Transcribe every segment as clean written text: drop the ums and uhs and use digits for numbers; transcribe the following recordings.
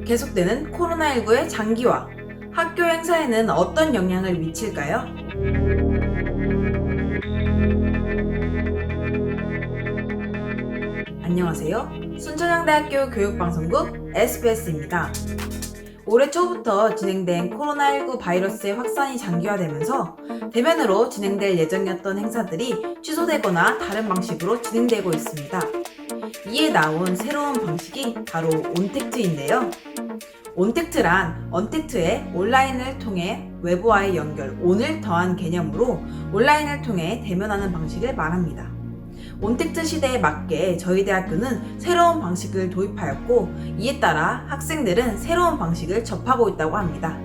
계속되는 코로나19의 장기화, 학교 행사에는 어떤 영향을 미칠까요? 안녕하세요. 순천향대학교 교육방송국 SBS입니다. 올해 초부터 진행된 코로나19 바이러스의 확산이 장기화되면서 대면으로 진행될 예정이었던 행사들이 취소되거나 다른 방식으로 진행되고 있습니다. 이에 나온 새로운 방식이 바로 온택트인데요. 온택트란 언택트의 온라인을 통해 외부와의 연결, 온을 더한 개념으로 온라인을 통해 대면하는 방식을 말합니다. 온택트 시대에 맞게 저희 대학교는 새로운 방식을 도입하였고, 이에 따라 학생들은 새로운 방식을 접하고 있다고 합니다.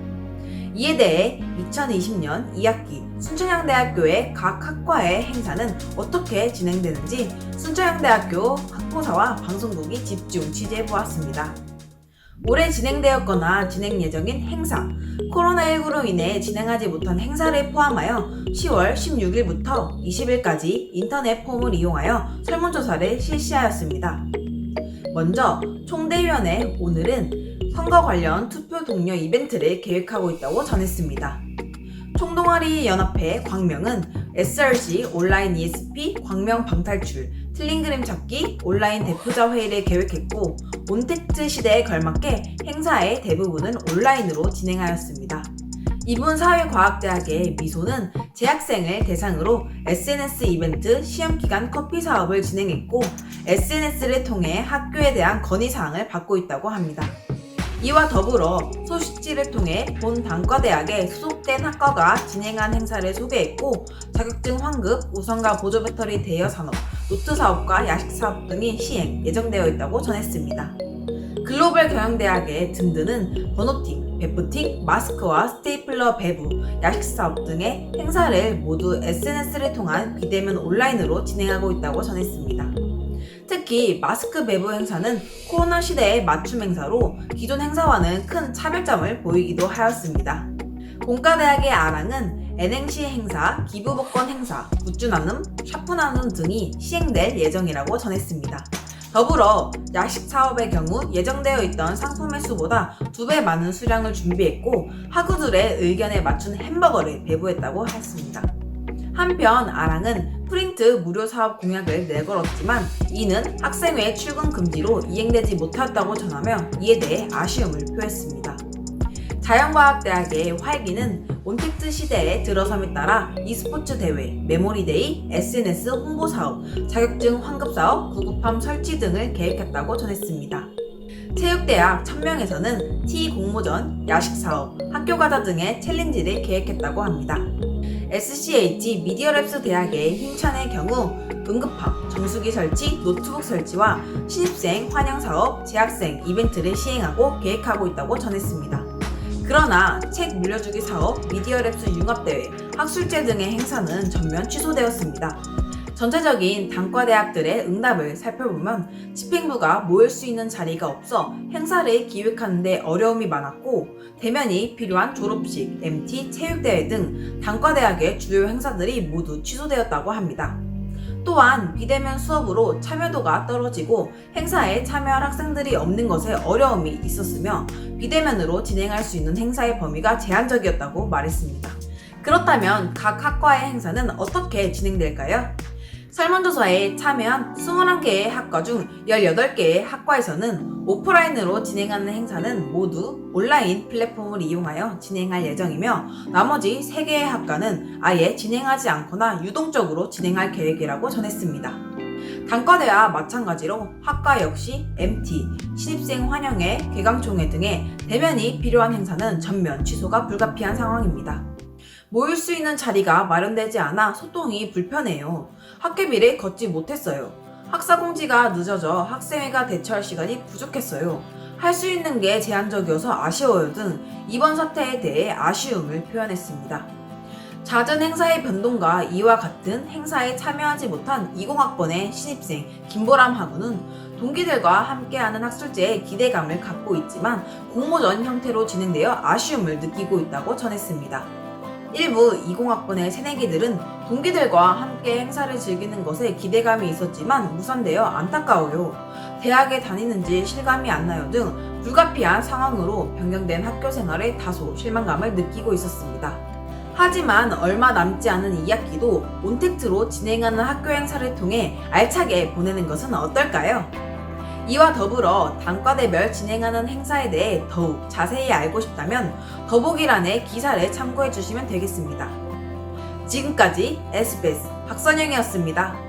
이에 대해 2020년 2학기 순천향대학교의 각 학과의 행사는 어떻게 진행되는지 순천향대학교 학부사와 방송국이 집중 취재해보았습니다. 올해 진행되었거나 진행 예정인 행사, 코로나19로 인해 진행하지 못한 행사를 포함하여 10월 16일부터 20일까지 인터넷 폼을 이용하여 설문조사를 실시하였습니다. 먼저 총대위원회 오늘은 선거 관련 투표 독려 이벤트를 계획하고 있다고 전했습니다. 총동아리 연합회 광명은 SRC 온라인 ESP 광명 방탈출, 틀린 그림 찾기 온라인 대표자 회의를 계획했고, 온택트 시대에 걸맞게 행사의 대부분은 온라인으로 진행하였습니다. 이분사회과학대학의 미소는 재학생을 대상으로 SNS 이벤트 시험기간 커피 사업을 진행했고, SNS를 통해 학교에 대한 건의사항을 받고 있다고 합니다. 이와 더불어 소식지를 통해 본 단과대학에 소속된 학과가 진행한 행사를 소개했고, 자격증 환급, 우선과 보조 배터리 대여 산업, 노트 사업과 야식 사업 등이 시행 예정되어 있다고 전했습니다. 글로벌 경영대학의 든든은 번호팅, 베프팅, 마스크와 스테이플러 배부, 야식 사업 등의 행사를 모두 SNS를 통한 비대면 온라인으로 진행하고 있다고 전했습니다. 특히 마스크 배부 행사는 코로나 시대의 맞춤 행사로 기존 행사와는 큰 차별점을 보이기도 하였습니다. 공과대학의 아랑은 N행시 행사, 기부복권 행사, 굿즈 나눔, 샤프 나눔 등이 시행될 예정이라고 전했습니다. 더불어 야식 사업의 경우 예정되어 있던 상품의 수보다 2배 많은 수량을 준비했고, 학우들의 의견에 맞춘 햄버거를 배부했다고 했습니다. 한편 아랑은 프린트 무료 사업 공약을 내걸었지만 이는 학생회 출근 금지로 이행되지 못했다고 전하며 이에 대해 아쉬움을 표했습니다. 자연과학대학의 활기는 온택트 시대에 들어섬에 따라 e스포츠 대회, 메모리데이, SNS 홍보사업, 자격증 환급사업, 구급함 설치 등을 계획했다고 전했습니다. 체육대학 천명에서는 T공모전, 야식사업, 학교가다 등의 챌린지를 계획했다고 합니다. SCH 미디어랩스 대학의 힘찬의 경우 응급함, 정수기 설치, 노트북 설치와 신입생 환영사업, 재학생 이벤트를 시행하고 계획하고 있다고 전했습니다. 그러나 책 물려주기 사업, 미디어랩스 융합대회, 학술제 등의 행사는 전면 취소되었습니다. 전체적인 단과대학들의 응답을 살펴보면 집행부가 모일 수 있는 자리가 없어 행사를 기획하는 데 어려움이 많았고, 대면이 필요한 졸업식, MT, 체육대회 등 단과대학의 주요 행사들이 모두 취소되었다고 합니다. 또한 비대면 수업으로 참여도가 떨어지고 행사에 참여할 학생들이 없는 것에 어려움이 있었으며 비대면으로 진행할 수 있는 행사의 범위가 제한적이었다고 말했습니다. 그렇다면 각 학과의 행사는 어떻게 진행될까요? 설문조사에 참여한 21개의 학과 중 18개의 학과에서는 오프라인으로 진행하는 행사는 모두 온라인 플랫폼을 이용하여 진행할 예정이며, 나머지 3개의 학과는 아예 진행하지 않거나 유동적으로 진행할 계획이라고 전했습니다. 단과대와 마찬가지로 학과 역시 MT, 신입생 환영회, 개강총회 등의 대면이 필요한 행사는 전면 취소가 불가피한 상황입니다. 모일 수 있는 자리가 마련되지 않아 소통이 불편해요. 학교비를 걷지 못했어요. 학사공지가 늦어져 학생회가 대처할 시간이 부족했어요. 할 수 있는 게 제한적이어서 아쉬워요 등 이번 사태에 대해 아쉬움을 표현했습니다. 잦은 행사의 변동과 이와 같은 행사에 참여하지 못한 20학번의 신입생 김보람 학우는 동기들과 함께하는 학술제에 기대감을 갖고 있지만 공모전 형태로 진행되어 아쉬움을 느끼고 있다고 전했습니다. 일부 20학번의 새내기들은 동기들과 함께 행사를 즐기는 것에 기대감이 있었지만 무산되어 안타까워요. 대학에 다니는지 실감이 안 나요 등 불가피한 상황으로 변경된 학교 생활에 다소 실망감을 느끼고 있었습니다. 하지만 얼마 남지 않은 2학기도 온택트로 진행하는 학교 행사를 통해 알차게 보내는 것은 어떨까요? 이와 더불어 단과대별 진행하는 행사에 대해 더욱 자세히 알고 싶다면 더보기란의 기사를 참고해 주시면 되겠습니다. 지금까지 SBS 박선영이었습니다.